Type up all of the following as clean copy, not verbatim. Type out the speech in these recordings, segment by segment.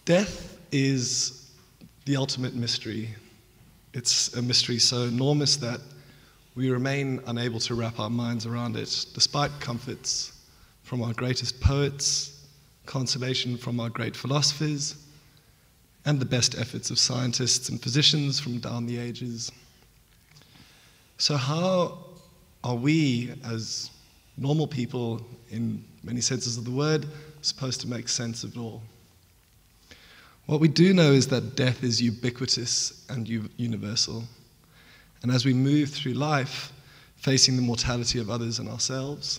Death is the ultimate mystery. It's a mystery so enormous that we remain unable to wrap our minds around it, despite comforts from our greatest poets, consolation from our great philosophers, and the best efforts of scientists and physicians from down the ages. So how are we, as normal people in many senses of the word, supposed to make sense of it all? What we do know is that death is ubiquitous and universal. And as we move through life, facing the mortality of others and ourselves,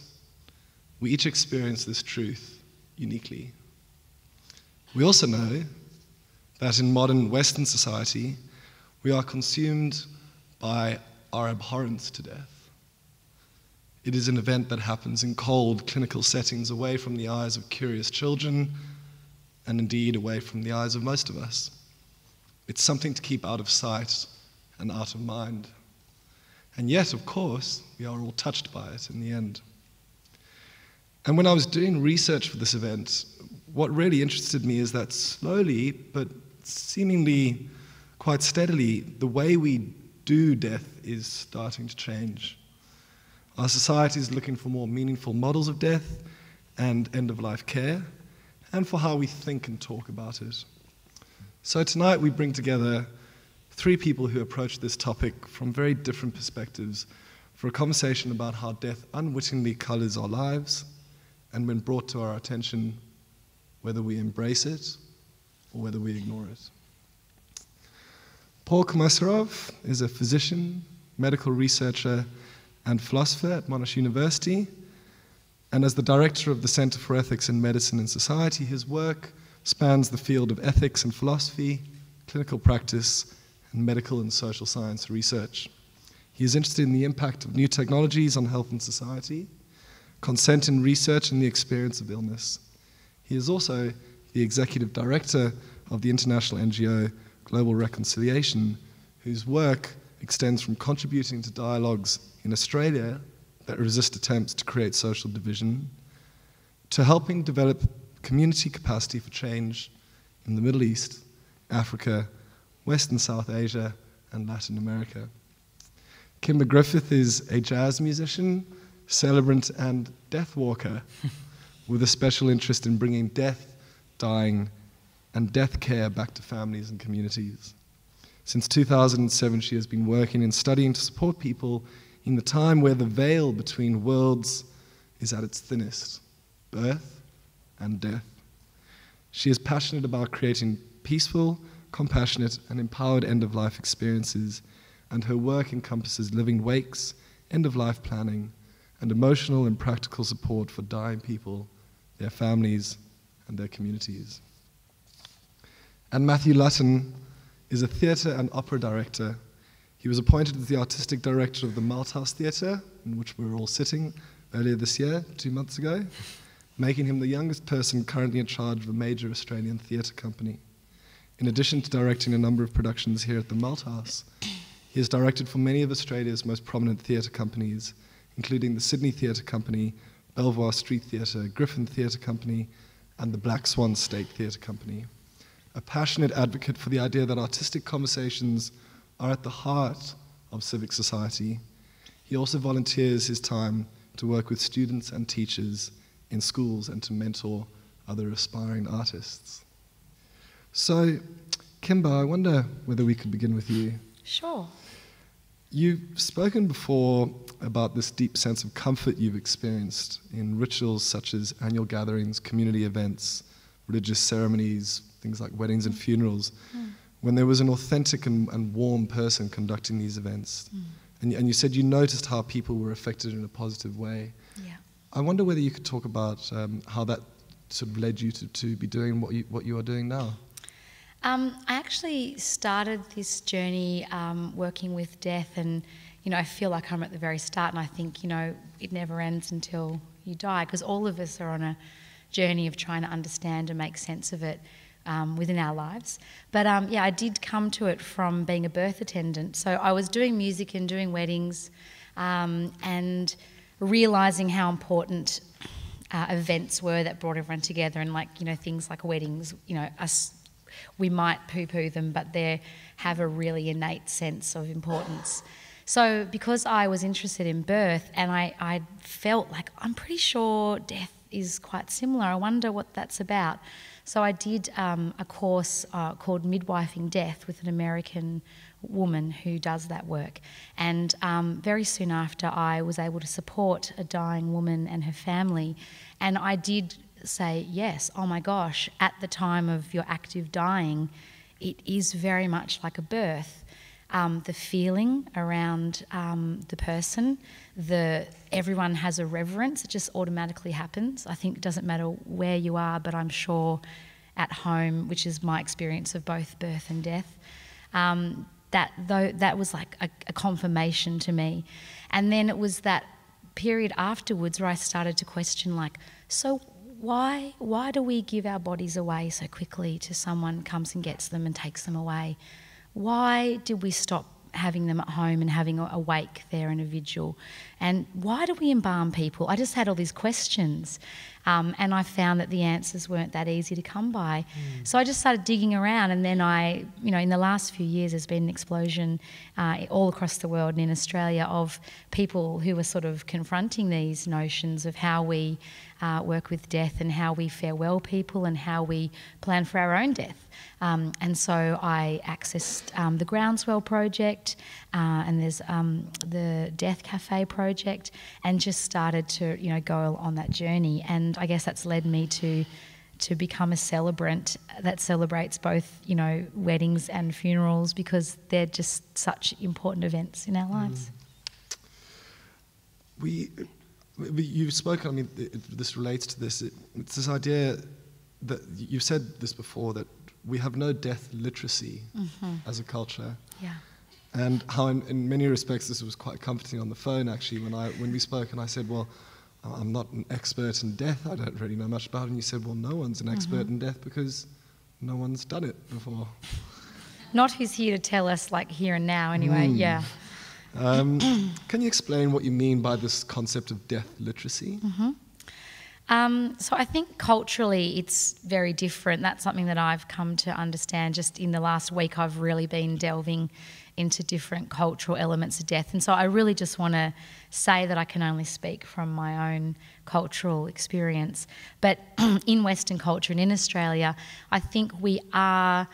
we each experience this truth uniquely. We also know that in modern Western society, we are consumed by our abhorrence to death. It is an event that happens in cold, clinical settings, away from the eyes of curious children, and indeed away from the eyes of most of us. It's something to keep out of sight and out of mind. And yet, of course, we are all touched by it in the end. And when I was doing research for this event, what really interested me is that slowly, but seemingly quite steadily, the way we do death is starting to change. Our society is looking for more meaningful models of death and end-of-life care, and for how we think and talk about it. So tonight we bring together three people who approach this topic from very different perspectives for a conversation about how death unwittingly colors our lives, and when brought to our attention, whether we embrace it or whether we ignore it. Paul Komesaroff is a physician, medical researcher, and philosopher at Monash University, and as the director of the Center for Ethics in Medicine and Society, his work spans the field of ethics and philosophy, clinical practice, and medical and social science research. He is interested in the impact of new technologies on health and society, consent in research, and the experience of illness. He is also the executive director of the international NGO Global Reconciliation, whose work extends from contributing to dialogues in Australia that resist attempts to create social division, to helping develop community capacity for change in the Middle East, Africa, West and South Asia, and Latin America. Kimba Griffith is a jazz musician, celebrant, and death walker with a special interest in bringing death, dying, and death care back to families and communities. Since 2007, she has been working and studying to support people in the time where the veil between worlds is at its thinnest, birth and death. She is passionate about creating peaceful, compassionate, and empowered end-of-life experiences, and her work encompasses living wakes, end-of-life planning, and emotional and practical support for dying people, their families, and their communities. And Matthew Lutton is a theatre and opera director. He was appointed as the artistic director of the Malthouse Theatre, in which we were all sitting earlier this year, 2 months ago, making him the youngest person currently in charge of a major Australian theatre company. In addition to directing a number of productions here at the Malthouse, he has directed for many of Australia's most prominent theatre companies, including the Sydney Theatre Company, Belvoir Street Theatre, Griffith Theatre Company, and the Black Swan State Theatre Company. A passionate advocate for the idea that artistic conversations are at the heart of civic society, he also volunteers his time to work with students and teachers in schools and to mentor other aspiring artists. So, Kimba, I wonder whether we could begin with you. Sure. You've spoken before about this deep sense of comfort you've experienced in rituals such as annual gatherings, community events, religious ceremonies, things like weddings and funerals, when there was an authentic and warm person conducting these events. And you said you noticed how people were affected in a positive way. Yeah. I wonder whether you could talk about how that sort of led you to be doing what you are doing now. I actually started this journey working with death, and I feel like I'm at the very start, and I think it never ends until you die, because all of us are on a journey of trying to understand and make sense of it within our lives. But I did come to it from being a birth attendant. So I was doing music and doing weddings and realising how important events were that brought everyone together, and things like weddings, us we might poo-poo them, but they have a really innate sense of importance. So because I was interested in birth, and I felt like, I'm pretty sure death is quite similar. I wonder what that's about. So I did a course called Midwifing Death with an American woman who does that work. And very soon after, I was able to support a dying woman and her family. And I did say, yes, oh my gosh, at the time of your active dying, it is very much like a birth. The feeling around the person, everyone has a reverence. It just automatically happens. I think it doesn't matter where you are, but I'm sure at home, which is my experience of both birth and death, that was like a confirmation to me. And then it was that period afterwards where I started to question, like, so why do we give our bodies away so quickly to someone comes and gets them and takes them away? Why did we stop having them at home and having a wake there and a vigil? And why do we embalm people? I just had all these questions, and I found that the answers weren't that easy to come by. So I just started digging around, and then in the last few years there's been an explosion all across the world and in Australia of people who are sort of confronting these notions of how we work with death and how we farewell people and how we plan for our own death. And so I accessed the Groundswell project, and there's the Death Cafe project, and just started to go on that journey. And I guess that's led me to become a celebrant that celebrates both weddings and funerals, because they're just such important events in our lives. You've spoken, I mean, this relates to this. It's this idea that you've said this before, that we have no death literacy as a culture. Yeah. And how in many respects this was quite comforting on the phone, actually, when we spoke, and I said, well, I'm not an expert in death, I don't really know much about it. And you said, well, no one's an expert in death because no one's done it before. Not who's here to tell us, like, here and now anyway, yeah. Can you explain what you mean by this concept of death literacy? So I think culturally it's very different. That's something that I've come to understand. Just in the last week I've really been delving into different cultural elements of death. And so I really just want to say that I can only speak from my own cultural experience. But in Western culture and in Australia, I think we are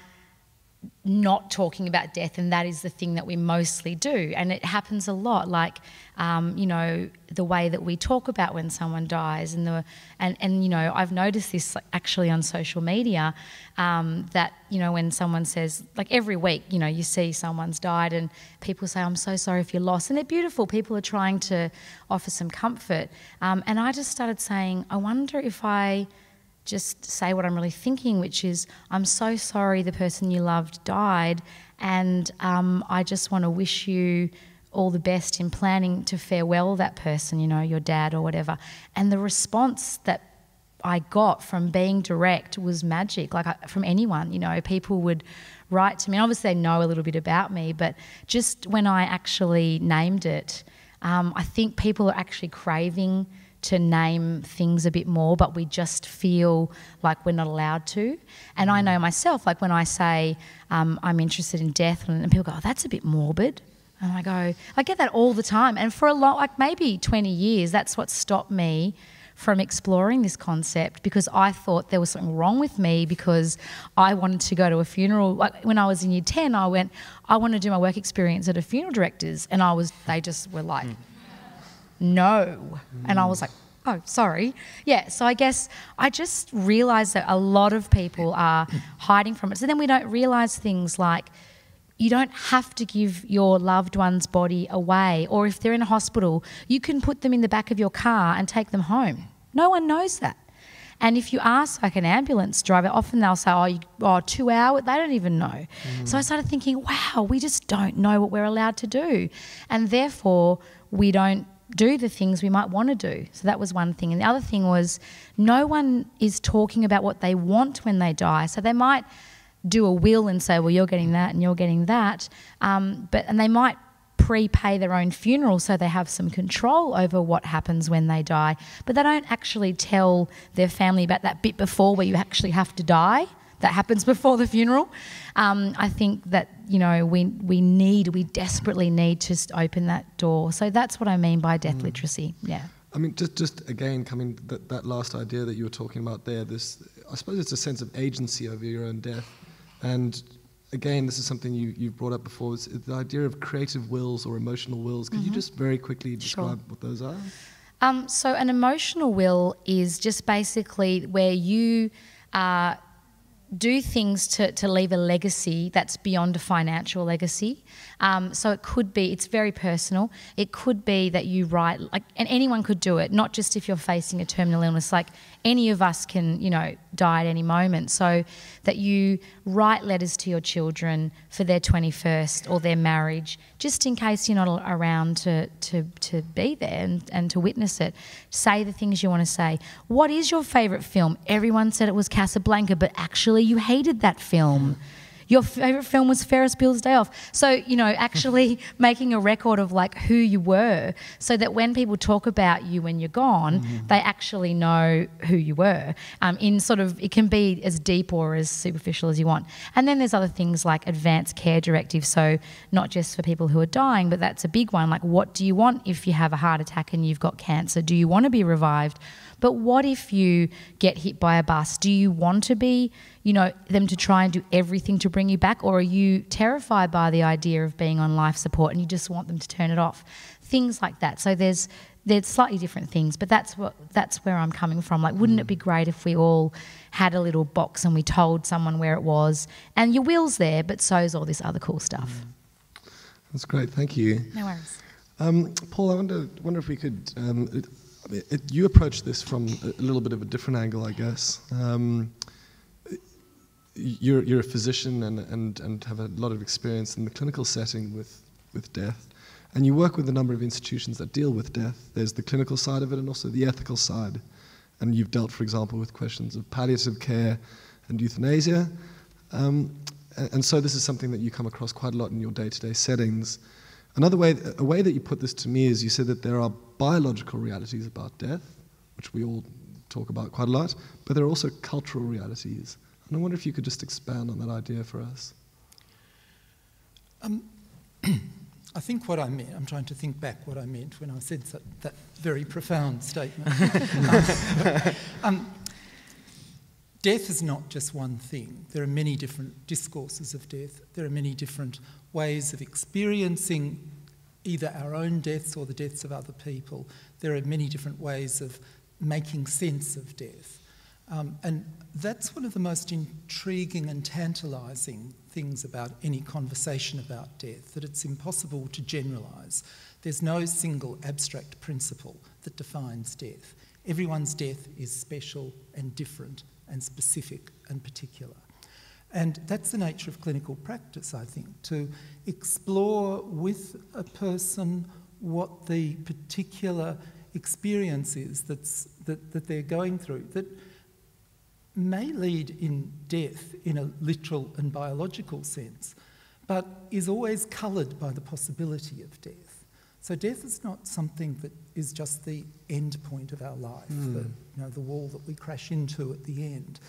not talking about death, and that is the thing that we mostly do. And it happens a lot, like the way that we talk about when someone dies, and I've noticed this actually on social media, that when someone says, like, every week you see someone's died and people say, I'm so sorry for your loss, and they're beautiful, people are trying to offer some comfort, and I just started saying, I wonder if I just say what I'm really thinking, which is, I'm so sorry the person you loved died, and I just want to wish you all the best in planning to farewell that person, your dad or whatever. And the response that I got from being direct was magic, from anyone. People would write to me. Obviously, they know a little bit about me, but just when I actually named it, I think people are actually craving to name things a bit more, but we just feel like we're not allowed to. And I know myself, like when I say I'm interested in death, and people go, oh, that's a bit morbid. And I get that all the time. And for maybe 20 years, that's what stopped me from exploring this concept, because I thought there was something wrong with me because I wanted to go to a funeral. Like when I was in year 10, I want to do my work experience at a funeral director's, and they just were like, no. And I was like, oh, sorry. Yeah, so I guess I just realised that a lot of people are hiding from it. So then we don't realise things like, you don't have to give your loved one's body away, or if they're in a hospital, you can put them in the back of your car and take them home. No one knows that. And if you ask like an ambulance driver, often they'll say, 2 hours, they don't even know. So I started thinking, wow, we just don't know what we're allowed to do. And therefore, we don't do the things we might want to do. So that was one thing. And the other thing was, no one is talking about what they want when they die. So they might do a will and say, well, you're getting that and you're getting that. And they might prepay their own funeral so they have some control over what happens when they die. But they don't actually tell their family about that bit before where you actually have to die. that happens before the funeral. I think that, you know, we desperately need to open that door. So that's what I mean by death literacy. Yeah. I mean, just again, coming that last idea that you were talking about there, I suppose it's a sense of agency over your own death. And again, this is something you've brought up before, it's the idea of creative wills or emotional wills. Could you just very quickly describe what those are? So an emotional will is just basically where you do things to leave a legacy that's beyond a financial legacy. So it could be, it's very personal. It could be that you write, and anyone could do it, not just if you're facing a terminal illness. Like any of us can, you know, die at any moment. So that you write letters to your children for their 21st or their marriage, just in case you're not around to be there and to witness it. Say the things you want to say. What is your favourite film? Everyone said it was Casablanca, but actually you hated that film. Your favourite film was Ferris Bueller's Day Off. So, you know, actually making a record of like who you were, so that when people talk about you when you're gone, they actually know who you were. In sort of, it can be as deep or as superficial as you want. And then there's other things like advanced care directives. So not just for people who are dying, but that's a big one. Like, what do you want if you have a heart attack and you've got cancer? Do you want to be revived? But what if you get hit by a bus? Do you want to be, you know, them to try and do everything to bring you back, or are you terrified by the idea of being on life support and you just want them to turn it off? Things like that. So there's slightly different things, but that's where I'm coming from. Like, wouldn't it be great if we all had a little box and we told someone where it was, and your will's there, but so's all this other cool stuff. That's great, thank you. No worries. Paul, I wonder if we could. You approach this from a little bit of a different angle, I guess. You're a physician and have a lot of experience in the clinical setting with death, and you work with a number of institutions that deal with death. There's the clinical side of it and also the ethical side, and you've dealt, for example, with questions of palliative care and euthanasia, and so this is something that you come across quite a lot in your day-to-day settings. A way that you put this to me is you said that there are biological realities about death, which we all talk about quite a lot, but there are also cultural realities. And I wonder if you could just expand on that idea for us. I think what I meant, I'm trying to think back what I meant when I said that very profound statement. Death is not just one thing. There are many different discourses of death. There are many different ways of experiencing either our own deaths or the deaths of other people. There are many different ways of making sense of death. And that's one of the most intriguing and tantalising things about any conversation about death, that it's impossible to generalise. There's no single abstract principle that defines death. Everyone's death is special and different and specific and particular. And that's the nature of clinical practice, I think, to explore with a person what the particular experience is that they're going through, that may lead in death in a literal and biological sense, but is always coloured by the possibility of death. So death is not something that is just the end point of our life, the wall that we crash into at the end.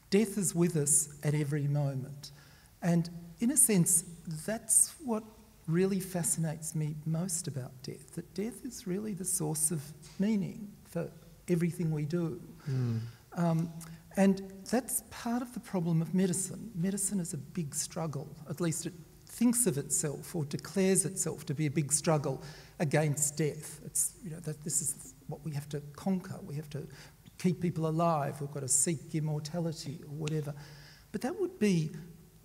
Death is with us at every moment. And in a sense, that's what really fascinates me most about death, that death is really the source of meaning for everything we do. And that's part of the problem of medicine. Medicine is a big struggle, at least it thinks of itself or declares itself to be a big struggle against death. It's, that this is what we have to conquer. We have to keep people alive. We've got to seek immortality or whatever. But that would be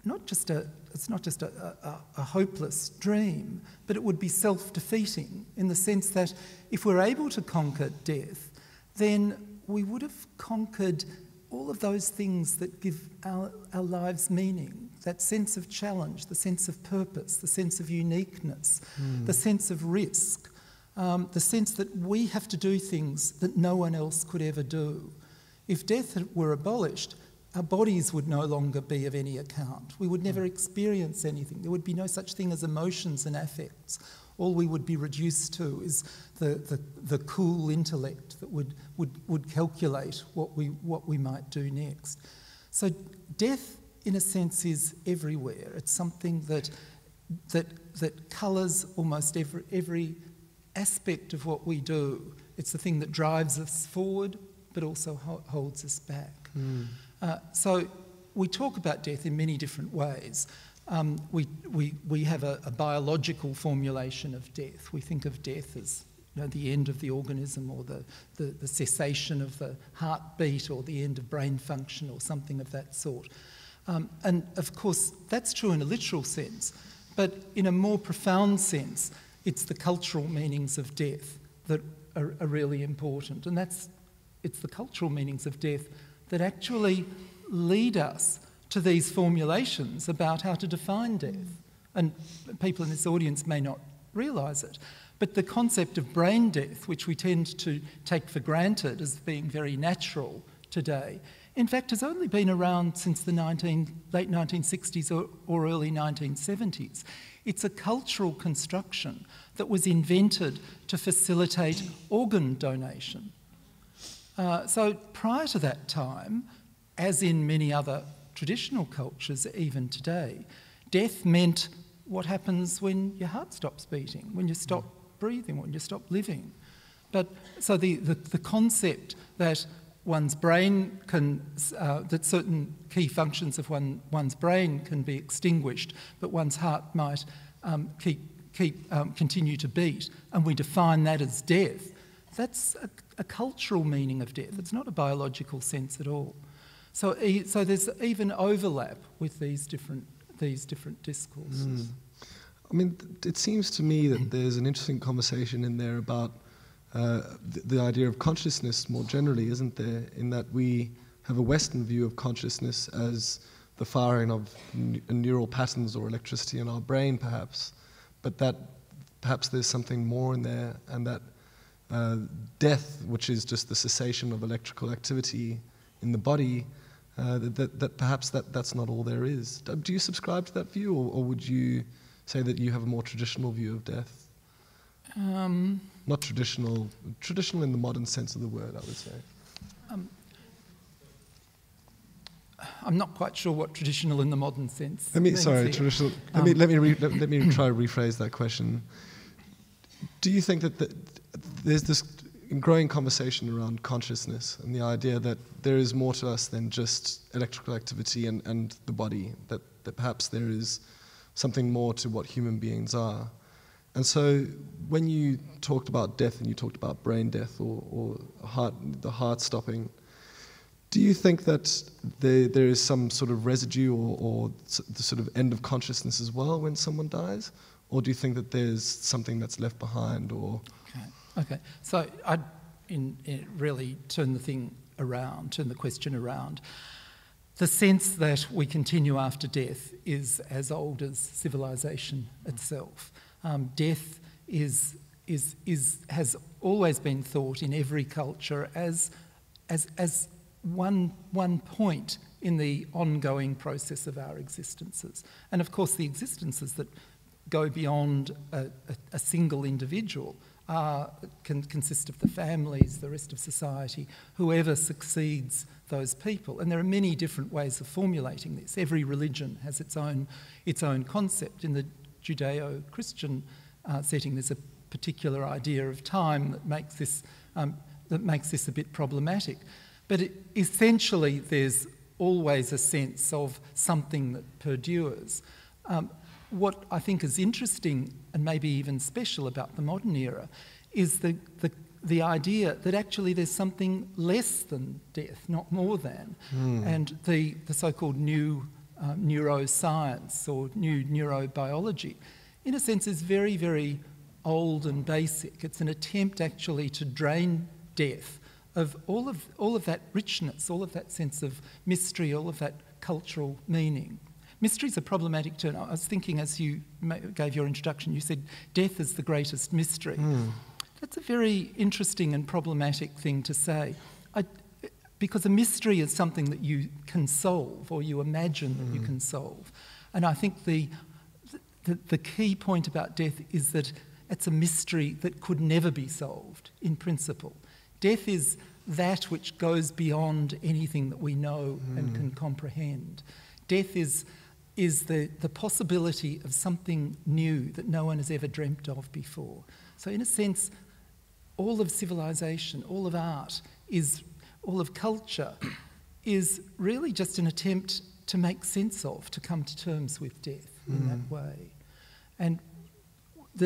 it's not just a hopeless dream, but it would be self-defeating in the sense that if we're able to conquer death, then we would have conquered all of those things that give our lives meaning, that sense of challenge, the sense of purpose, the sense of uniqueness, the sense of risk, the sense that we have to do things that no one else could ever do. If death were abolished, our bodies would no longer be of any account. We would never experience anything. There would be no such thing as emotions and affects. All we would be reduced to is the cool intellect that would calculate what we might do next. So death, in a sense, is everywhere. It's something that colours almost every aspect of what we do. It's the thing that drives us forward, but also holds us back. So we talk about death in many different ways. We have a biological formulation of death. We think of death as the end of the organism, or the cessation of the heartbeat, or the end of brain function, or something of that sort. And of course, that's true in a literal sense, but in a more profound sense, it's the cultural meanings of death that are really important. And it's the cultural meanings of death that actually lead us to these formulations about how to define death. And people in this audience may not realise it, but the concept of brain death, which we tend to take for granted as being very natural today, in fact has only been around since the late 1960s or early 1970s. It's a cultural construction that was invented to facilitate organ donation. So prior to that time, as in many other traditional cultures, even today, death meant what happens when your heart stops beating, when you stop breathing, when you stop living. But so the concept that one's brain can, that certain key functions of one's brain can be extinguished, but one's heart might continue to beat, and we define that as death. That's a cultural meaning of death. It's not a biological sense at all. So there's even overlap with these different discourses. I mean, it seems to me that there's an interesting conversation in there about the idea of consciousness more generally, isn't there? In that we have a Western view of consciousness as the firing of neural patterns or electricity in our brain, perhaps, but that perhaps there's something more in there, and that death, which is just the cessation of electrical activity in the body, that perhaps that's not all there is. Do you subscribe to that view, or would you say that you have a more traditional view of death? Not traditional in the modern sense of the word, I would say. I'm not quite sure what traditional in the modern sense. Traditional. Let me try to rephrase that question. Do you think that there's this growing conversation around consciousness and the idea that there is more to us than just electrical activity and the body, that perhaps there is something more to what human beings are? And so when you talked about death and you talked about brain death or the heart stopping, do you think that there is some sort of residue or the sort of end of consciousness as well when someone dies? Or do you think that there's something that's left behind? Or Okay. So I'd really turn the question around. The sense that we continue after death is as old as civilization itself. Death has always been thought in every culture as one point in the ongoing process of our existences. And of course the existences that go beyond a single individual can consist of the families, the rest of society, whoever succeeds those people. And there are many different ways of formulating this. Every religion has its own concept. In the Judeo-Christian setting, there's a particular idea of time that makes this a bit problematic. But essentially, there's always a sense of something that perdures. What I think is interesting and maybe even special about the modern era is the idea that actually there's something less than death, not more than. And the so-called new neuroscience or new neurobiology, in a sense, is very, very old and basic. It's an attempt actually to drain death of all of that richness, all of that sense of mystery, all of that cultural meaning. Mystery is a problematic term. I was thinking as you gave your introduction, you said death is the greatest mystery. That's a very interesting and problematic thing to say. Because a mystery is something that you can solve or you imagine that you can solve. And I think the key point about death is that it's a mystery that could never be solved in principle. Death is that which goes beyond anything that we know and can comprehend. Death is the possibility of something new that no one has ever dreamt of before. So in a sense, all of civilization, all of art, all of culture is really just an attempt to make sense of, to come to terms with death in that way. And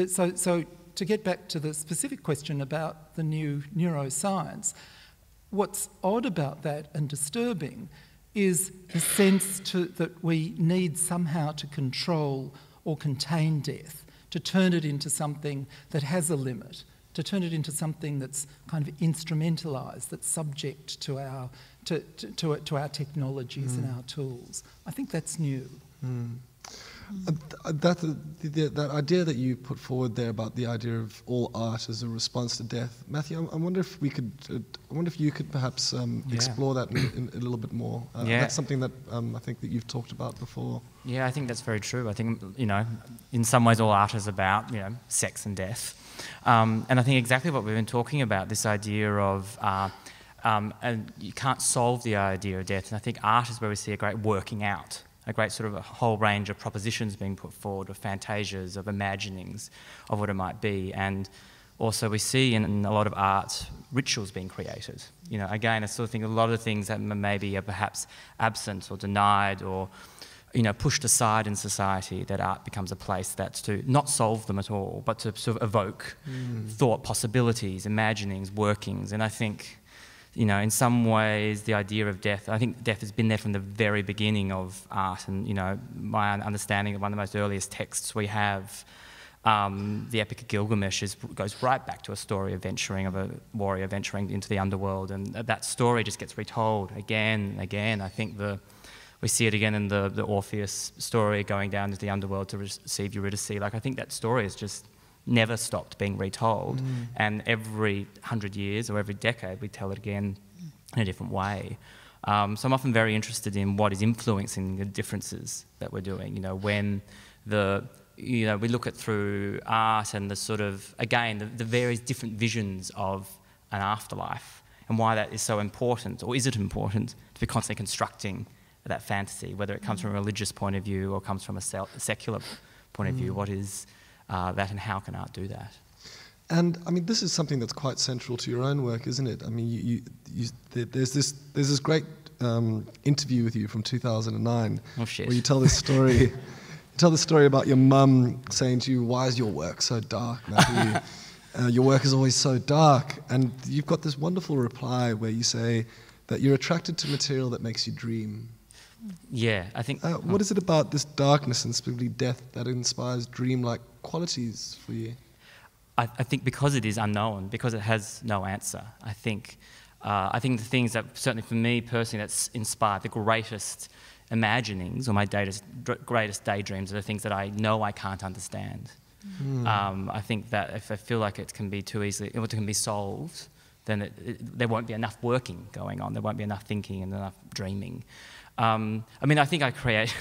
so to get back to the specific question about the new neuroscience, what's odd about that and disturbing is the sense that we need somehow to control or contain death, to turn it into something that has a limit, to turn it into something that's kind of instrumentalised, that's subject to our technologies and our tools. I think that's new. That idea that you put forward there about the idea of all art as a response to death, Matthew, I wonder if you could perhaps explore that in a little bit more. That's something that I think that you've talked about before. Yeah, I think that's very true. I think, in some ways all art is about, sex and death. And I think exactly what we've been talking about, this idea of, and you can't solve the idea of death. And I think art is where we see a great working out, a great sort of a whole range of propositions being put forward, of fantasias, of imaginings of what it might be. And also we see in a lot of art rituals being created. Again, I sort of think a lot of the things that maybe are perhaps absent or denied or pushed aside in society, that art becomes a place that's to not solve them at all, but to sort of evoke thought, possibilities, imaginings, workings. And I think, in some ways, the idea of death, I think death has been there from the very beginning of art. And, my understanding of one of the most earliest texts we have, the Epic of Gilgamesh, goes right back to a story of a warrior venturing into the underworld. And that story just gets retold again and again. I think we see it again in the Orpheus story, going down into the underworld to receive Eurydice. I think that story has just never stopped being retold. And every 100 years or every decade, we tell it again in a different way. So I'm often very interested in what is influencing the differences that we're doing. When we look at through art and the sort of, again, the various different visions of an afterlife and why that is so important, or is it important to be constantly constructing that fantasy, whether it comes from a religious point of view or comes from a secular point of view. What is that, and how can art do that? And I mean, this is something that's quite central to your own work, isn't it? I mean, there's this great interview with you from 2009 where you tell this story. You tell the story about your mum saying to you, "Why is your work so dark, Matthew? Your work is always so dark." And you've got this wonderful reply where you say that you're attracted to material that makes you dream. Yeah, I think... what is it about this darkness and specifically death that inspires dream-like qualities for you? I think because it is unknown, because it has no answer. I think the things that, certainly for me personally, that's inspired the greatest imaginings or my greatest daydreams are the things that I know I can't understand. I think that if I feel like it can be too easily, it can be solved, then there won't be enough working going on. There won't be enough thinking and enough dreaming. I think I create,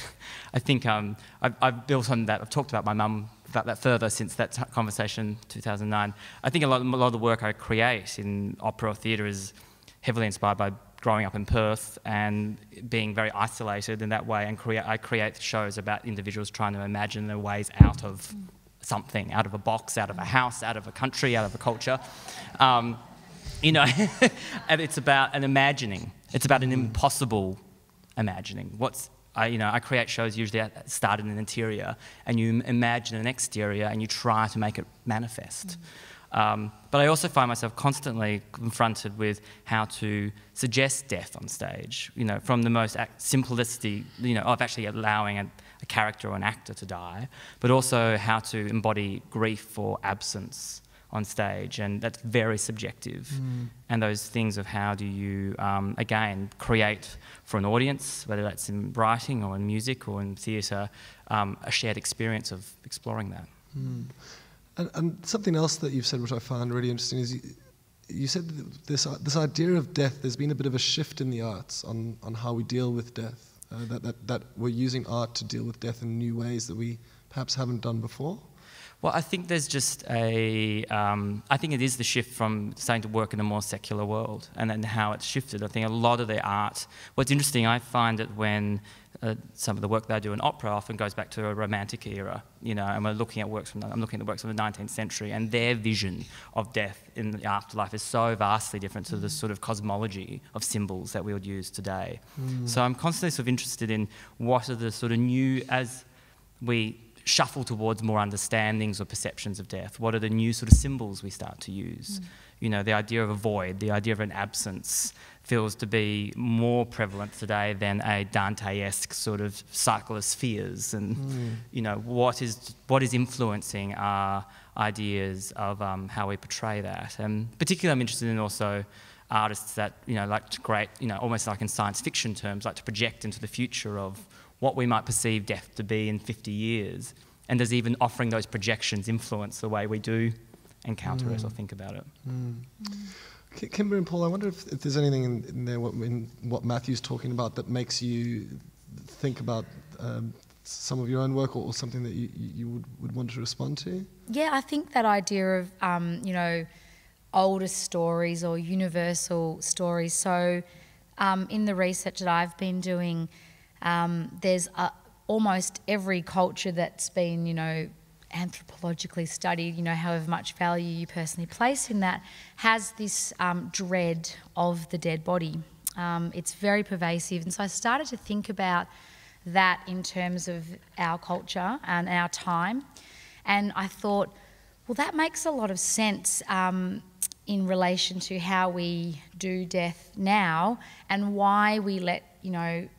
I've built on that. I've talked about my mum about that further since that conversation, 2009. I think a lot of the work I create in opera or theatre is heavily inspired by growing up in Perth and being very isolated in that way. And I create shows about individuals trying to imagine their ways out of something, out of a box, out of a house, out of a country, out of a culture. And it's about an imagining. It's about an impossible imagining. I create shows usually that start in an interior, and you imagine an exterior, and you try to make it manifest. But I also find myself constantly confronted with how to suggest death on stage. From the most simplicity, of actually allowing a character or an actor to die, but also how to embody grief or absence on stage, and that's very subjective. And those things of how do you, again, create for an audience, whether that's in writing or in music or in theatre, a shared experience of exploring that. And something else that you've said, which I found really interesting, is you said that this idea of death, there's been a bit of a shift in the arts on how we deal with death, that we're using art to deal with death in new ways that we perhaps haven't done before. Well, I think there's just I think it is the shift from starting to work in a more secular world, and then how it's shifted. I think a lot of the art, what's interesting, I find it when some of the work that I do in opera often goes back to a romantic era, you know, and I'm looking at the works from the 19th century, and their vision of death in the afterlife is so vastly different to the sort of cosmology of symbols that we would use today. So I'm constantly sort of interested in what are the sort of new, as we shuffle towards more understandings or perceptions of death, what are the new sort of symbols we start to use? You know, the idea of a void, the idea of an absence feels to be more prevalent today than a Dante-esque sort of cycle of spheres. And, you know, what is influencing our ideas of how we portray that. And particularly I'm interested in also artists that, you know, like to create, you know, almost like in science fiction terms, like to project into the future of what we might perceive death to be in 50 years. And does even offering those projections influence the way we do encounter it or think about it? Kimba and Paul, I wonder if there's anything in there in what Matthew's talking about that makes you think about some of your own work, or something that you would want to respond to? Yeah, I think that idea of, you know, older stories or universal stories. So in the research that I've been doing, there's almost every culture that's been, you know, anthropologically studied, you know, however much value you personally place in that, has this dread of the dead body. It's very pervasive. And so I started to think about that in terms of our culture and our time. And I thought, well, that makes a lot of sense in relation to how we do death now and why we let, you know,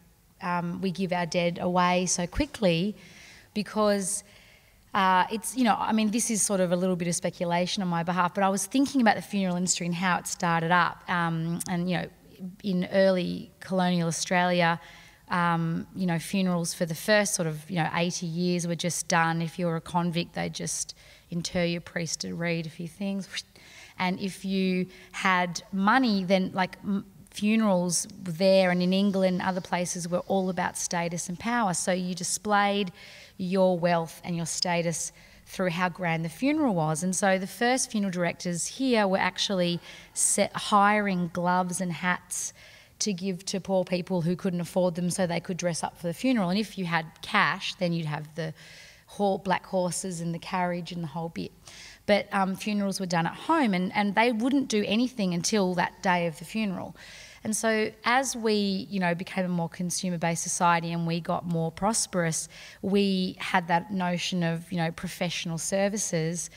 we give our dead away so quickly, because it's, you know, I mean, this is sort of a little bit of speculation on my behalf, but I was thinking about the funeral industry and how it started up. And, you know, in early colonial Australia, you know, funerals for the first sort of, you know, 80 years were just done. If you were a convict, they'd just inter your priest to read a few things. And if you had money, then like funerals there and in England and other places were all about status and power. So you displayed your wealth and your status through how grand the funeral was. And so the first funeral directors here were actually hiring gloves and hats to give to poor people who couldn't afford them so they could dress up for the funeral. And if you had cash, then you'd have the black horses and the carriage and the whole bit. But funerals were done at home, and they wouldn't do anything until that day of the funeral. And so as we, you know, became a more consumer-based society and we got more prosperous, we had that notion of, you know, professional services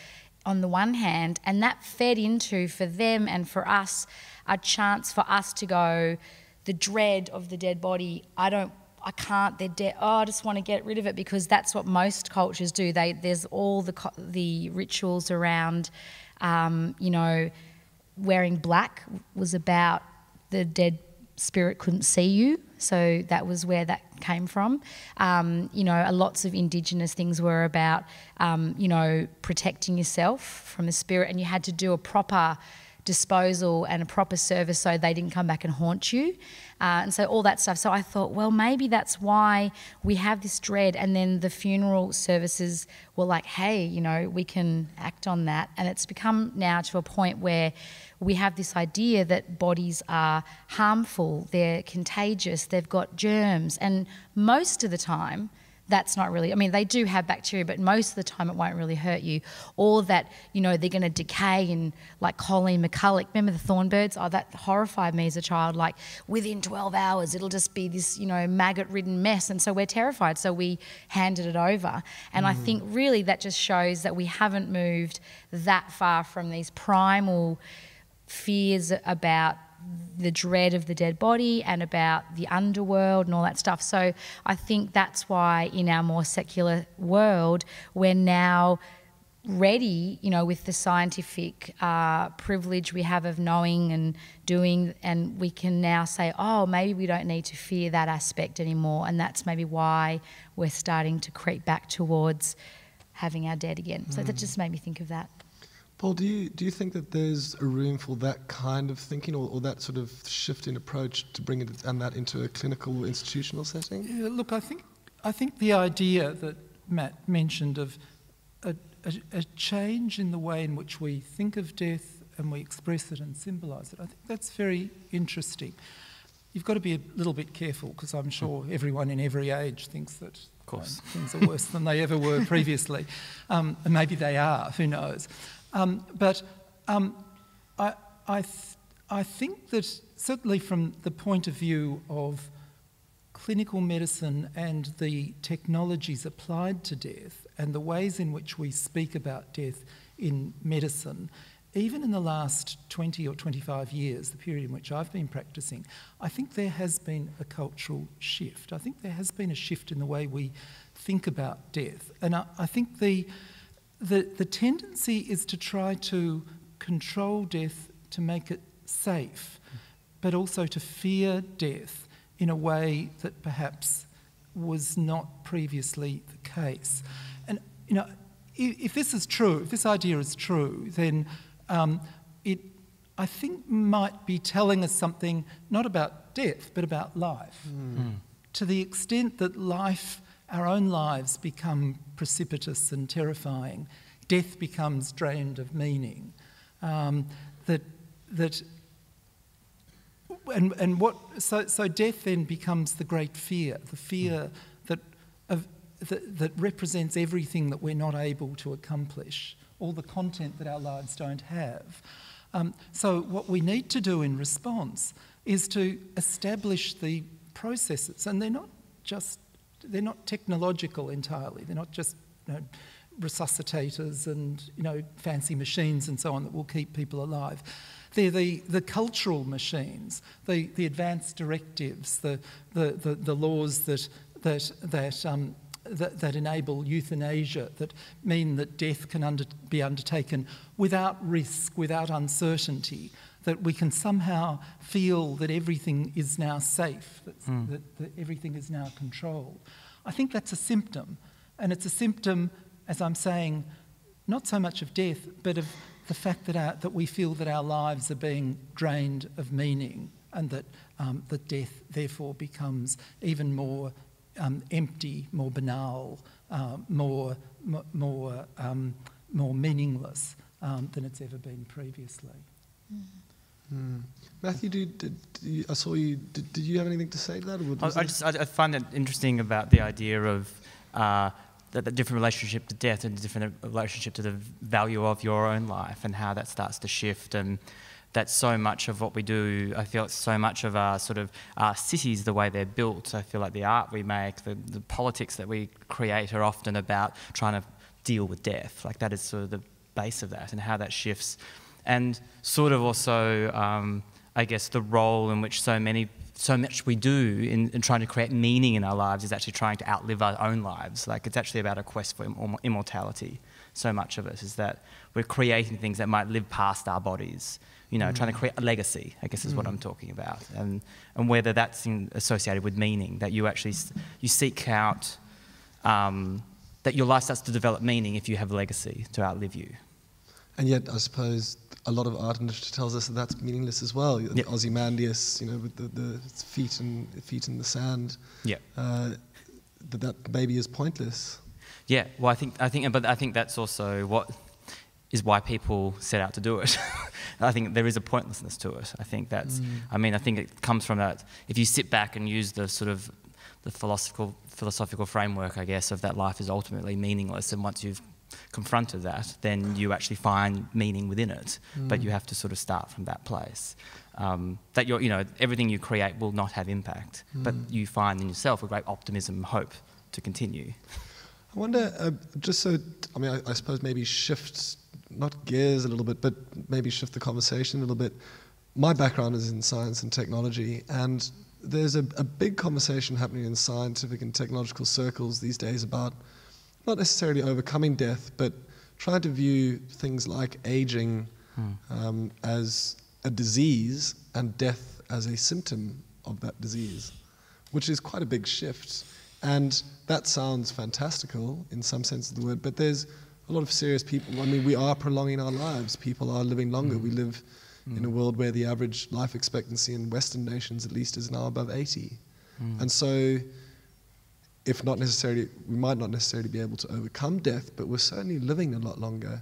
on the one hand, and that fed into, for them and for us, a chance for us to go, the dread of the dead body, I can't, they're dead, oh, I just want to get rid of it, because that's what most cultures do. There's all the rituals around, you know, wearing black was about the dead spirit couldn't see you, so that was where that came from. You know, lots of Indigenous things were about, you know, protecting yourself from the spirit, and you had to do a proper disposal and a proper service so they didn't come back and haunt you. And so all that stuff. So I thought, well, maybe that's why we have this dread. And then the funeral services were like, hey, you know, we can act on that. And it's become now to a point where we have this idea that bodies are harmful, they're contagious, they've got germs. And most of the time, that's not really, I mean, they do have bacteria, but most of the time it won't really hurt you. Or that, you know, they're going to decay, and like Colleen McCulloch, remember the thornbirds? Oh, that horrified me as a child. Like within 12 hours, it'll just be this, you know, maggot-ridden mess. And so we're terrified. So we handed it over. And I think really that just shows that we haven't moved that far from these primal fears about the dread of the dead body and about the underworld and all that stuff. So I think that's why in our more secular world, we're now ready, you know, with the scientific privilege we have of knowing and doing, and we can now say, oh, maybe we don't need to fear that aspect anymore. And that's maybe why we're starting to creep back towards having our dead again. So that just made me think of that. Paul, do you think that there's a room for that kind of thinking, or that sort of shift in approach to bring it and that into a clinical institutional setting? Yeah, look, I think the idea that Matt mentioned of a change in the way in which we think of death and we express it and symbolise it. I think that's very interesting. You've got to be a little bit careful, because I'm sure everyone in every age thinks that of course, things are worse than they ever were previously. And maybe they are, who knows. But I think that certainly from the point of view of clinical medicine and the technologies applied to death and the ways in which we speak about death in medicine, even in the last 20 or 25 years, the period in which I've been practicing, I think there has been a cultural shift. I think there has been a shift in the way we think about death. And I think the tendency is to try to control death to make it safe, but also to fear death in a way that perhaps was not previously the case. And, you know, if this is true, if this idea is true, then it, I think, might be telling us something not about death, but about life. To the extent that life, our own lives, become precipitous and terrifying, death becomes drained of meaning. So death then becomes the great fear, the fear that represents everything that we're not able to accomplish, all the content that our lives don't have. So what we need to do in response is to establish the processes, and they're not technological entirely. They're not just, you know, resuscitators and, you know, fancy machines and so on that will keep people alive. They're the cultural machines, the advanced directives, the laws that enable euthanasia, that mean that death can be undertaken without risk, without uncertainty, that we can somehow feel that everything is now safe, that everything is now controlled. I think that's a symptom, and it's a symptom, as I'm saying, not so much of death, but of the fact that we feel that our lives are being drained of meaning, and that death therefore becomes even more empty, more banal, more meaningless than it's ever been previously. Matthew, I saw you. Did you have anything to say to that? Or I find it interesting about the idea of the different relationship to death and the different relationship to the value of your own life, and how that starts to shift. And that's so much of what we do. I feel it's so much of our sort of our cities, the way they're built. I feel like the art we make, the politics that we create are often about trying to deal with death. Like, that is sort of the base of that, and how that shifts. And sort of also, I guess, the role in which so much we do in trying to create meaning in our lives is actually trying to outlive our own lives. Like, it's actually about a quest for immortality. So much of it is that we're creating things that might live past our bodies. You know, trying to create a legacy, I guess, is what I'm talking about. And whether that's associated with meaning, that you actually you seek out, that your life starts to develop meaning if you have a legacy to outlive you. And yet, I suppose a lot of art and literature tells us that that's meaningless as well. Yep. Ozymandias, you know, with the feet in the sand. Yeah. That maybe is pointless. Yeah. Well, I think that's also what is why people set out to do it. I think there is a pointlessness to it. I think that's. I mean, I think it comes from that. If you sit back and use the sort of the philosophical framework, I guess, of that life is ultimately meaningless, and once you've confronted that, then you actually find meaning within it. But you have to sort of start from that place. That you know, everything you create will not have impact, but you find in yourself a great optimism and hope to continue. I wonder, I suppose maybe shift, not gears a little bit, but maybe shift the conversation a little bit. My background is in science and technology, and there's a big conversation happening in scientific and technological circles these days about not necessarily overcoming death, but trying to view things like aging as a disease and death as a symptom of that disease, which is quite a big shift. And that sounds fantastical in some sense of the word, but there's a lot of serious people. I mean, we are prolonging our lives. People are living longer. We live in a world where the average life expectancy in Western nations, at least, is now above 80. And so if not necessarily, we might not necessarily be able to overcome death, but we're certainly living a lot longer.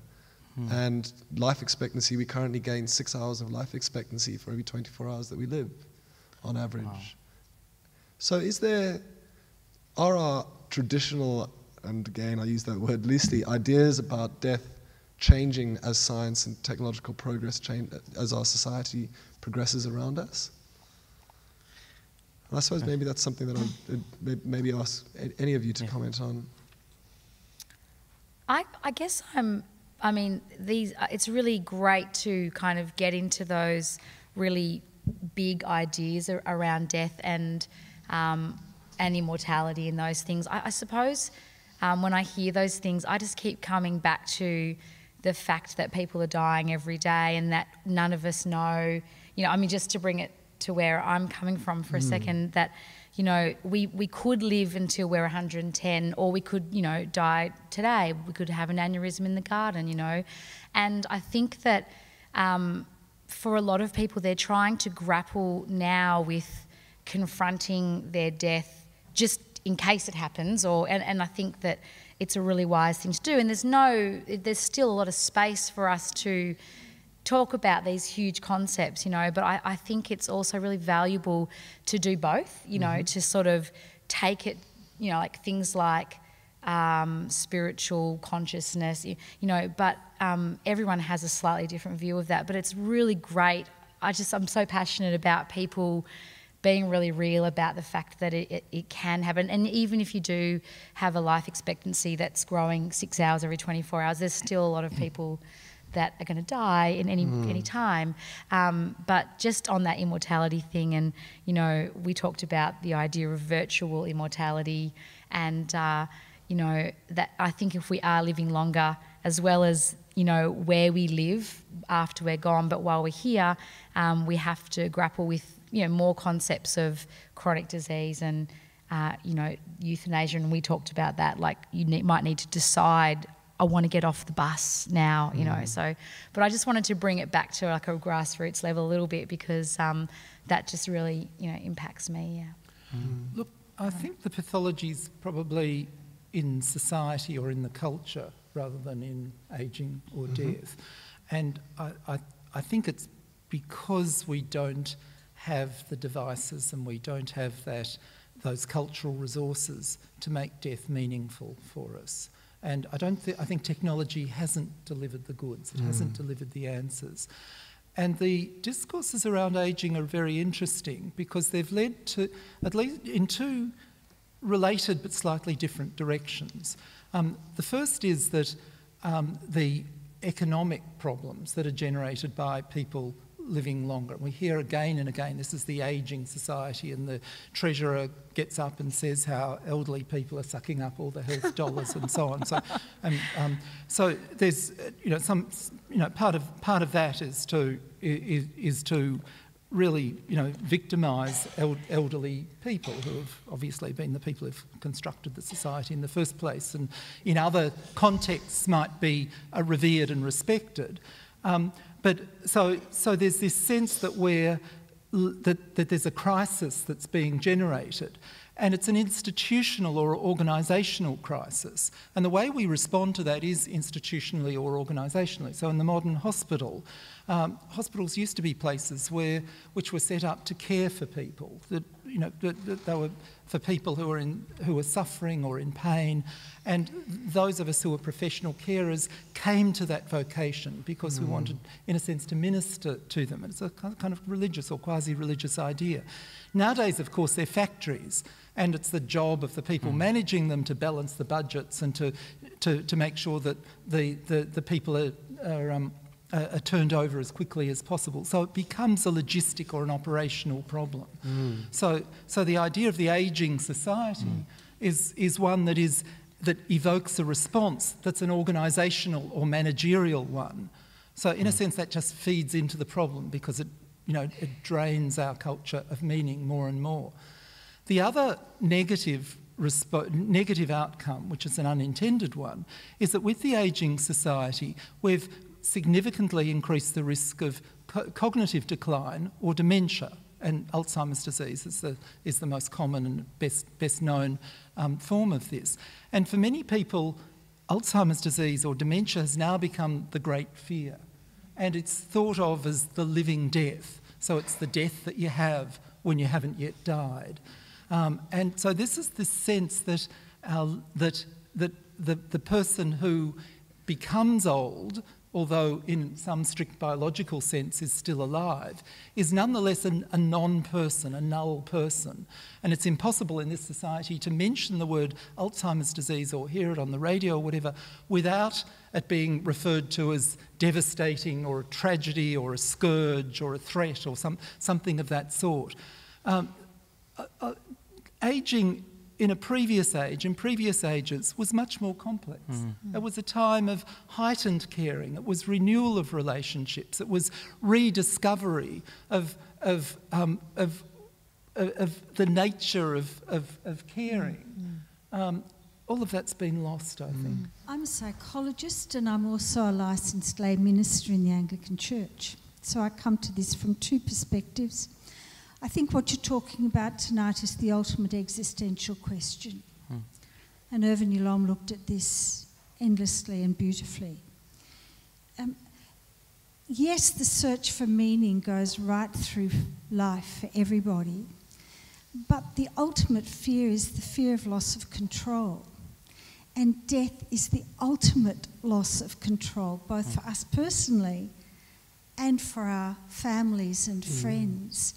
And life expectancy, we currently gain 6 hours of life expectancy for every 24 hours that we live, on average. Wow. So are our traditional, and again I use that word loosely, ideas about death changing as science and technological progress change, as our society progresses around us? And I suppose maybe that's something that I'd maybe ask any of you to comment on. I guess it's really great to kind of get into those really big ideas around death and immortality and those things. I suppose when I hear those things, I just keep coming back to the fact that people are dying every day and that none of us know, just to bring it to where I'm coming from for a second, that, we could live until we're 110, or we could, die today. We could have an aneurysm in the garden, And I think that for a lot of people, they're trying to grapple now with confronting their death just in case it happens, and I think that it's a really wise thing to do. And there's still a lot of space for us to talk about these huge concepts, but I think it's also really valuable to do both, to sort of take it, like things like spiritual consciousness, but everyone has a slightly different view of that. But it's really great. I'm so passionate about people being really real about the fact that it can happen. And even if you do have a life expectancy that's growing 6 hours every 24 hours, there's still a lot of people that are going to die in any time. But just on that immortality thing, and, we talked about the idea of virtual immortality, and, that I think if we are living longer, as well as, where we live after we're gone, but while we're here, we have to grapple with, more concepts of chronic disease and, euthanasia. And we talked about that, like might need to decide, I want to get off the bus now, So, but I just wanted to bring it back to like a grassroots level a little bit, because that just really, impacts me, yeah. Look, I think the pathology's probably in society or in the culture rather than in ageing or death. And I think it's because we don't have the devices and we don't have those cultural resources to make death meaningful for us. And I think technology hasn't delivered the goods. It hasn't delivered the answers. And the discourses around ageing are very interesting because they've led to, at least in two related but slightly different directions. The first is that the economic problems that are generated by people living longer. We hear again and again, this is the ageing society, and the Treasurer gets up and says how elderly people are sucking up all the health dollars and so on. So there's part of that is to really victimise elderly people who have obviously been the people who've constructed the society in the first place, and in other contexts might be revered and respected. But so there's this sense that that there's a crisis that's being generated, and it's an institutional or organisational crisis. And the way we respond to that is institutionally or organisationally. So in the modern hospital, hospitals used to be places which were set up to care for people. That they were for people who were suffering or in pain, and those of us who were professional carers came to that vocation because we wanted, in a sense, to minister to them. It's a kind of religious or quasi-religious idea. Nowadays, of course, they're factories, and it's the job of the people managing them to balance the budgets and to make sure that the people are turned over as quickly as possible. So it becomes a logistic or an operational problem. So the idea of the ageing society is one that evokes a response that's an organisational or managerial one. So in a sense, that just feeds into the problem because it drains our culture of meaning more and more. The other negative outcome, which is an unintended one, is that with the ageing society, we've significantly increased the risk of cognitive decline or dementia and Alzheimer's disease is the most common and best known form of this. And for many people, Alzheimer's disease or dementia has now become the great fear, and it's thought of as the living death. So it's the death that you have when you haven't yet died. And so this is this sense that the person who becomes old, although in some strict biological sense is still alive, is nonetheless a non-person, a null person. And it's impossible in this society to mention the word Alzheimer's disease or hear it on the radio or whatever without it being referred to as devastating or a tragedy or a scourge or a threat or something of that sort. Ageing in previous ages, was much more complex. It was a time of heightened caring. It was renewal of relationships. It was rediscovery of the nature of caring. All of that's been lost, I think. I'm a psychologist and I'm also a licensed lay minister in the Anglican Church. So I come to this from two perspectives. I think what you're talking about tonight is the ultimate existential question. And Hervey Lom looked at this endlessly and beautifully. Yes, the search for meaning goes right through life for everybody, but the ultimate fear is the fear of loss of control. And death is the ultimate loss of control, both for us personally and for our families and friends.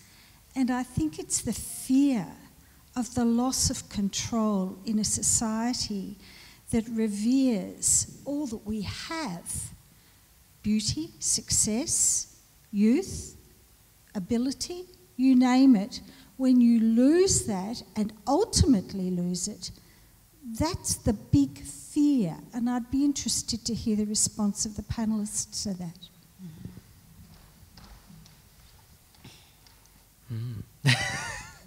And I think it's the fear of the loss of control in a society that reveres all that we have: beauty, success, youth, ability, you name it. When you lose that and ultimately lose it, that's the big fear. And I'd be interested to hear the response of the panellists to that.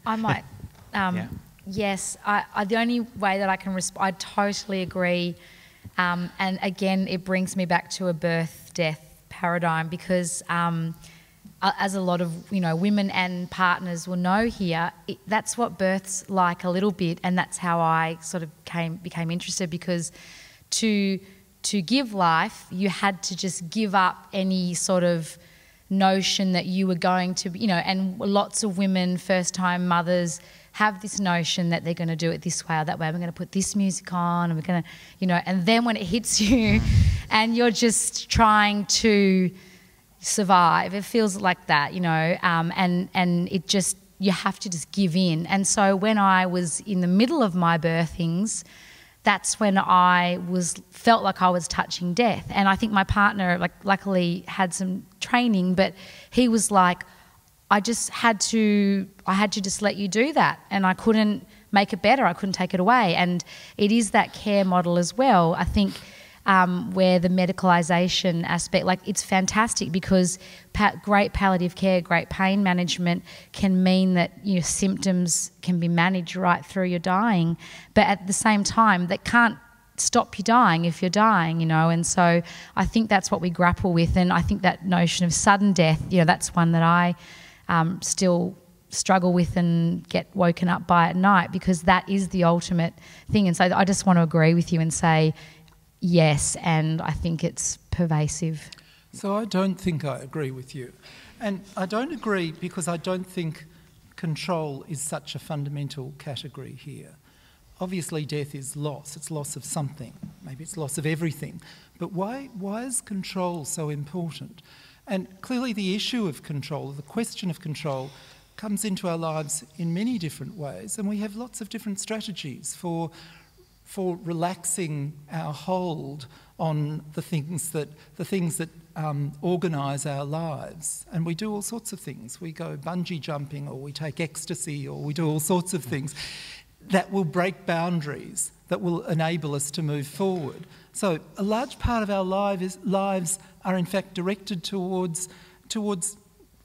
I might, yes. The only way that I can respond, I totally agree. And again, it brings me back to a birth-death paradigm because, as a lot of women and partners will know here, that's what birth's like a little bit, and that's how I sort of became interested, because to give life, you had to just give up any sort of notion that you were going to, and lots of women, first-time mothers, have this notion that they're going to do it this way or that way. We're going to put this music on, and we're going to, and then when it hits you, and you're just trying to survive, it feels like that, and it just, you have to just give in. And so when I was in the middle of my birthings, that's when I felt like I was touching death. And I think my partner, luckily had some training, but he was like, I had to just let you do that, and I couldn't make it better. I couldn't take it away. And it is that care model as well. I think where the medicalisation aspect, it's fantastic because great palliative care, great pain management can mean that your symptoms can be managed right through your dying. But at the same time, that can't stop you dying if you're dying, And so I think that's what we grapple with. And I think that notion of sudden death, that's one that I still struggle with and get woken up by at night, because that is the ultimate thing. And so I just want to agree with you and say, yes, and I think it's pervasive. So I don't think I agree with you. And I don't agree because I don't think control is such a fundamental category here. Obviously death is loss. It's loss of something. Maybe it's loss of everything. But why is control so important? And clearly the issue of control, the question of control, comes into our lives in many different ways, and we have lots of different strategies for relaxing our hold on the things that organise our lives. And we do all sorts of things. We go bungee jumping, or we take ecstasy, or we do all sorts of things that will break boundaries, that will enable us to move forward. So a large part of our lives are in fact directed towards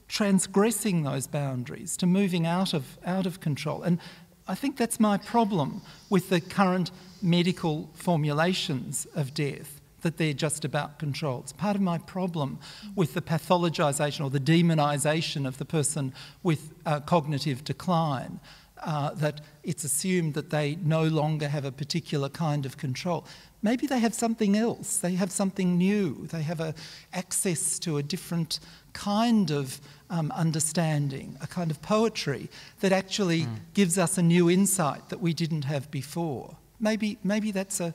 transgressing those boundaries, to moving out of control. And I think that's my problem with the current medical formulations of death. that they're just about control. It's part of my problem with the pathologisation or the demonisation of the person with cognitive decline, that it's assumed that they no longer have a particular kind of control. Maybe they have something else. They have something new. They have access to a different kind of understanding, a kind of poetry that actually gives us a new insight that we didn't have before. Maybe that's a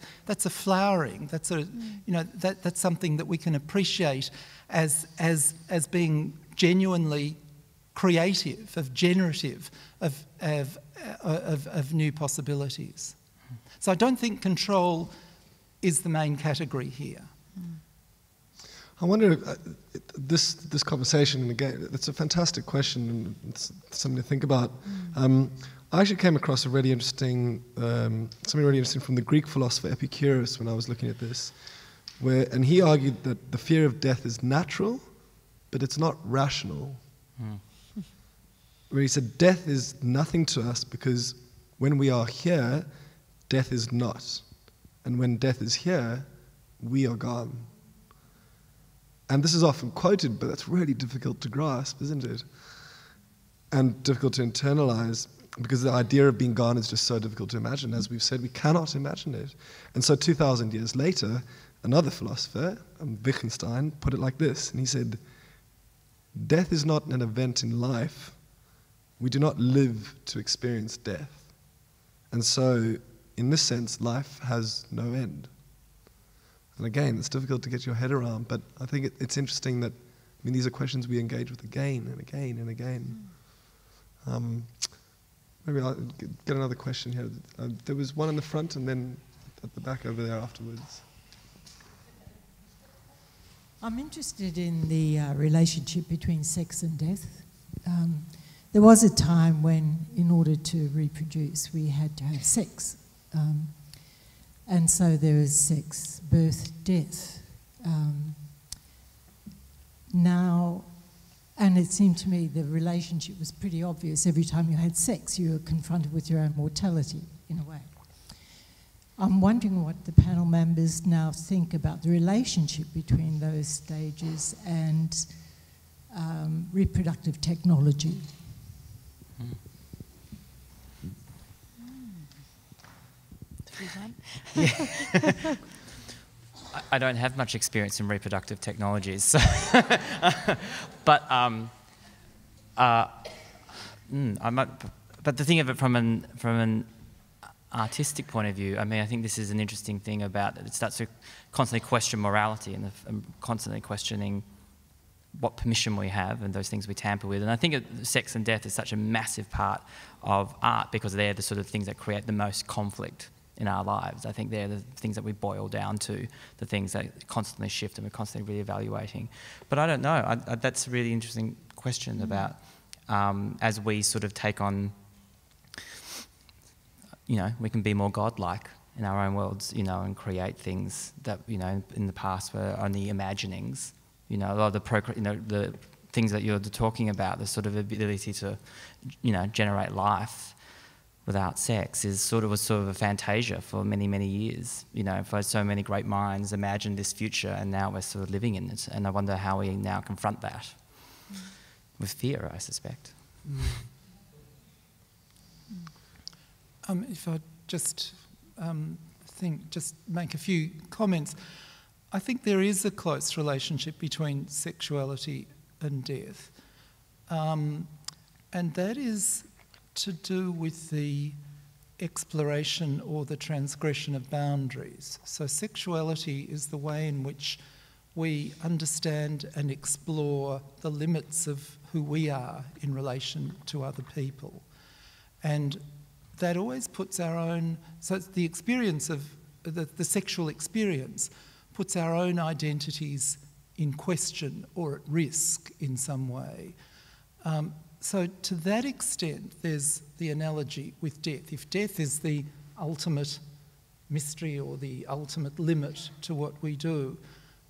flowering. That's that's something that we can appreciate as being genuinely creative, generative, of new possibilities. So I don't think control is the main category here. I wonder, this conversation, and again, it's a fantastic question, and it's something to think about. I actually came across something really interesting from the Greek philosopher Epicurus when I was looking at this, and he argued that the fear of death is natural, but it's not rational. Where he said death is nothing to us because when we are here, death is not. And when death is here, we are gone. And this is often quoted, but that's really difficult to grasp, isn't it? And difficult to internalize, because the idea of being gone is just so difficult to imagine. As we've said, we cannot imagine it. And so 2,000 years later, another philosopher, Wittgenstein, put it like this, and he said, death is not an event in life. We do not live to experience death. And so, in this sense, life has no end. And again, it's difficult to get your head around, but I think it's interesting that, these are questions we engage with again and again and again. Maybe I'll get another question here. There was one in the front and then at the back over there afterwards. I'm interested in the relationship between sex and death. There was a time when, in order to reproduce, we had to have sex. And so there is sex, birth, death. Now, and it seemed to me the relationship was pretty obvious. Every time you had sex, you were confronted with your own mortality, in a way. I'm wondering what the panel members now think about the relationship between those stages and reproductive technology. Yeah. I don't have much experience in reproductive technologies, so but I might. But the thing of it from an artistic point of view, I think this is an interesting thing about it. It starts to constantly question morality and constantly questioning what permission we have and those things we tamper with. And I think sex and death is such a massive part of art because they're the sort of things that create the most conflict in our lives. I think they're the things that we boil down to, the things that constantly shift and we're constantly reevaluating. But I don't know. That's a really interesting question about as we sort of take on, we can be more godlike in our own worlds, and create things that, in the past were only imaginings. A lot of the things that you're talking about, the sort of ability to, generate life without sex was sort of a fantasia for many, many years. For so many great minds imagined this future and now we're sort of living in it. And I wonder how we now confront that with fear, I suspect. If I just make a few comments. I think there is a close relationship between sexuality and death. And that is to do with the exploration or the transgression of boundaries. So sexuality is the way in which we understand and explore the limits of who we are in relation to other people. And that always puts our own, so it's the experience of the sexual experience puts our own identities in question or at risk in some way. So to that extent, there's the analogy with death. If death is the ultimate mystery or the ultimate limit to what we do,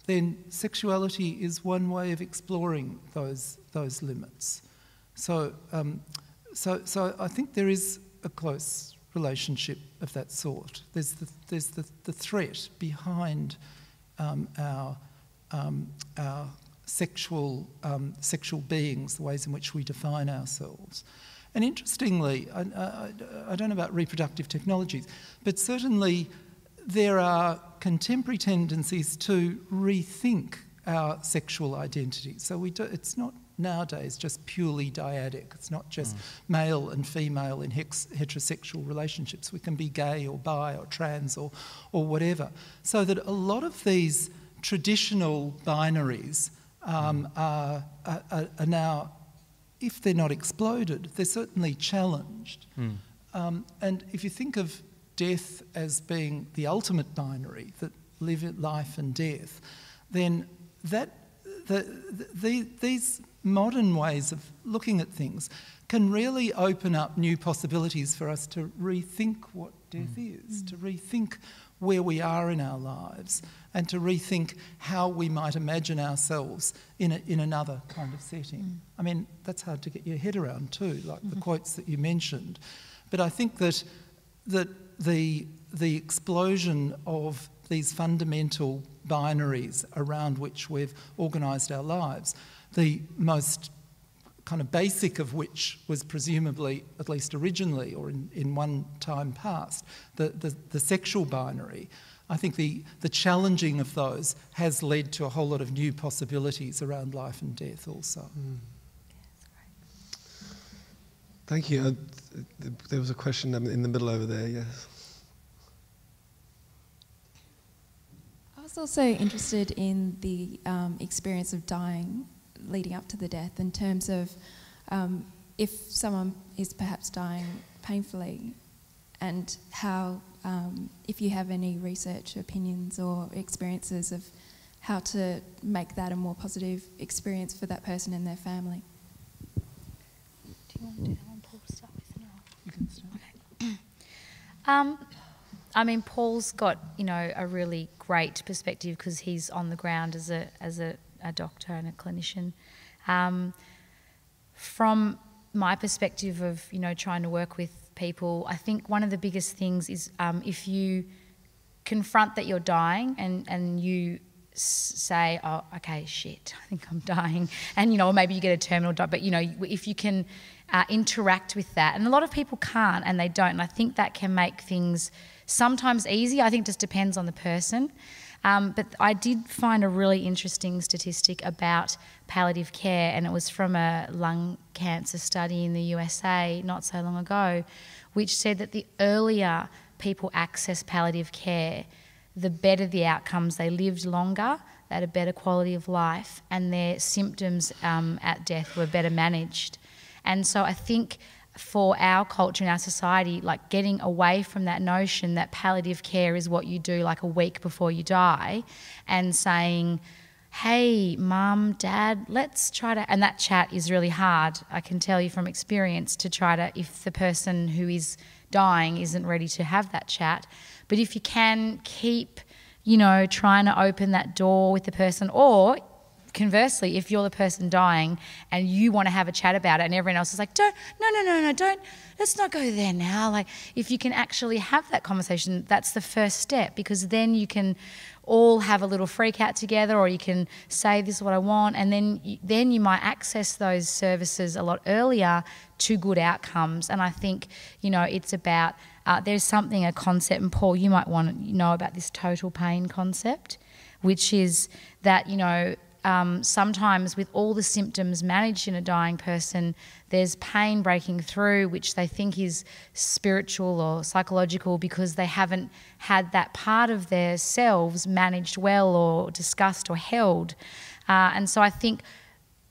then sexuality is one way of exploring those limits. So I think there is a close relationship of that sort. There's the threat behind our sexual beings, the ways in which we define ourselves. And interestingly, I don't know about reproductive technologies, but certainly there are contemporary tendencies to rethink our sexual identity. So it's not nowadays just purely dyadic. It's not just male and female in heterosexual relationships. We can be gay or bi or trans or whatever. So that a lot of these traditional binaries are now, if they're not exploded, they're certainly challenged. And if you think of death as being the ultimate binary, that life and death, then these modern ways of looking at things can really open up new possibilities for us to rethink what death is, to rethink where we are in our lives, and to rethink how we might imagine ourselves in another kind of setting. I mean, that's hard to get your head around too, like the quotes that you mentioned. But I think that the explosion of these fundamental binaries around which we've organised our lives, the most kind of basic of which was presumably, at least originally or in one time past, the sexual binary. I think the challenging of those has led to a whole lot of new possibilities around life and death also. Thank you. There was a question in the middle over there, yes. I was also interested in the experience of dying leading up to the death, in terms of if someone is perhaps dying painfully, and how, if you have any research opinions or experiences of how to make that a more positive experience for that person and their family. Do you want to do that one, Paul, to start with? You can start. Okay. I mean, Paul's got, a really great perspective because he's on the ground as a doctor and a clinician. From my perspective of, trying to work with people, I think one of the biggest things is if you confront that you're dying and you say, oh, okay, shit, I think I'm dying, and, or maybe you get a terminal die, but, if you can interact with that, and a lot of people can't and they don't, and I think that can make things sometimes easy. I think it just depends on the person. But I did find a really interesting statistic about palliative care, and it was from a lung cancer study in the USA not so long ago, which said that the earlier people access palliative care, the better the outcomes. They lived longer, they had a better quality of life, and their symptoms at death were better managed. And so I think for our culture and our society, like getting away from that notion that palliative care is what you do like a week before you die, and saying, hey, mum, dad, let's try to, and that chat is really hard, I can tell you from experience, to try to, if the person who is dying isn't ready to have that chat. But if you can keep, trying to open that door with the person, or conversely, if you're the person dying and you want to have a chat about it and everyone else is like, no, don't, let's not go there now. Like, if you can actually have that conversation, that's the first step, because then you can all have a little freak out together, or you can say, this is what I want, and then you might access those services a lot earlier to good outcomes. And I think, it's about, there's a concept, and Paul, you might want to know about this total pain concept, which is that, sometimes with all the symptoms managed in a dying person, there's pain breaking through, which they think is spiritual or psychological, because they haven't had that part of their selves managed well or discussed or held. And so I think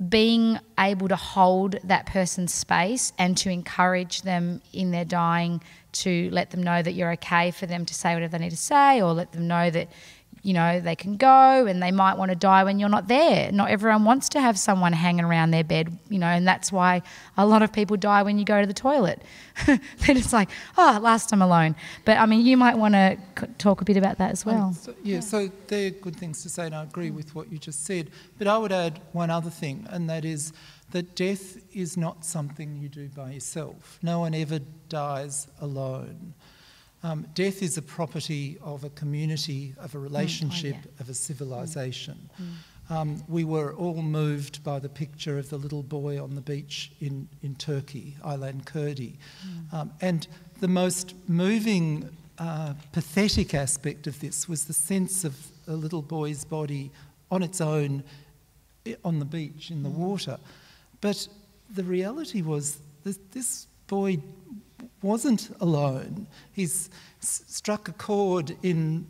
being able to hold that person's space and to encourage them in their dying, to let them know that you're okay for them to say whatever they need to say, or let them know that they can go, and they might want to die when you're not there. Not everyone wants to have someone hanging around their bed, and that's why a lot of people die when you go to the toilet. They're just like, oh, last time alone. But, you might want to talk a bit about that as well. So they're good things to say, and I agree with what you just said. But I would add one other thing, and that is that death is not something you do by yourself. No one ever dies alone. Death is a property of a community, of a relationship, of a civilization. We were all moved by the picture of the little boy on the beach in Turkey, Aylan Kurdi. And the most moving, pathetic aspect of this was the sense of a little boy's body on its own on the beach in the water. But the reality was this boy wasn't alone. He's struck a chord in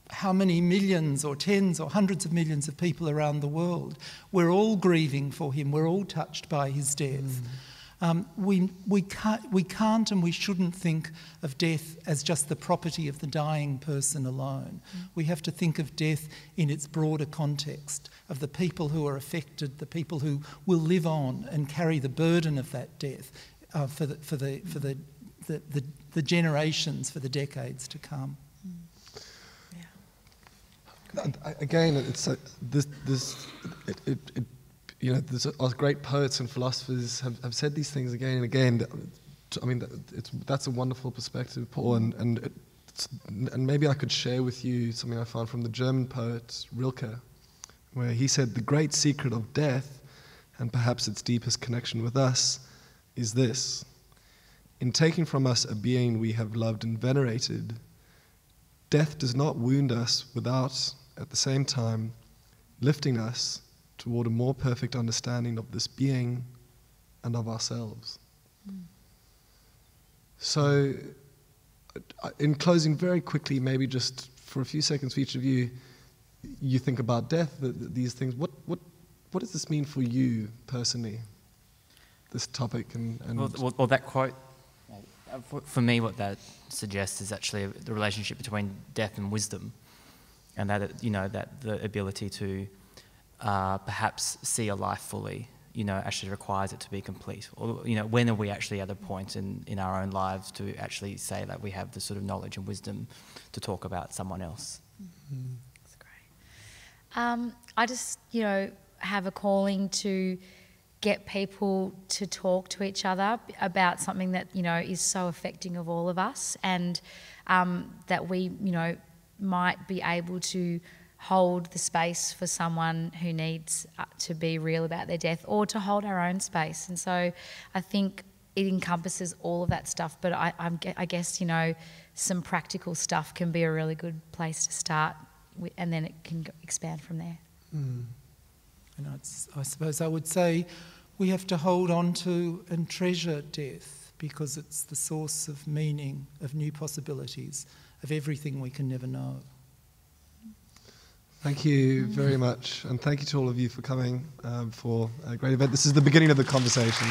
how many millions or tens or hundreds of millions of people around the world. We're all grieving for him. We're all touched by his death. We can't and we shouldn't think of death as just the property of the dying person alone. We have to think of death in its broader context, of the people who are affected, the people who will live on and carry the burden of that death for the generations, for the decades to come. Again, it's you know, our great poets and philosophers have said these things again and again. I mean, that's a wonderful perspective, Paul, and maybe I could share with you something I found from the German poet Rilke, where he said, "The great secret of death, and perhaps its deepest connection with us, is this: in taking from us a being we have loved and venerated, death does not wound us without, at the same time, lifting us toward a more perfect understanding of this being and of ourselves." So, in closing, very quickly, maybe just for a few seconds for each of you, you think about death, these things. What does this mean for you personally, this topic? Well, that quote, for me, what that suggests is actually the relationship between death and wisdom, and that, you know, that the ability to perhaps see a life fully, you know, actually requires it to be complete. Or, you know, when are we actually at a point in our own lives to actually say that we have the sort of knowledge and wisdom to talk about someone else? That's great. I just, you know, have a calling to get people to talk to each other about something that, you know, is so affecting of all of us, and that we, you know, might be able to hold the space for someone who needs to be real about their death, or to hold our own space. And so I think it encompasses all of that stuff, but I guess, you know, some practical stuff can be a really good place to start with, and then it can expand from there. And I suppose I would say we have to hold on to and treasure death, because it's the source of meaning, of new possibilities, of everything we can never know. Thank you very much, and thank you to all of you for coming for a great event. This is the beginning of the conversation.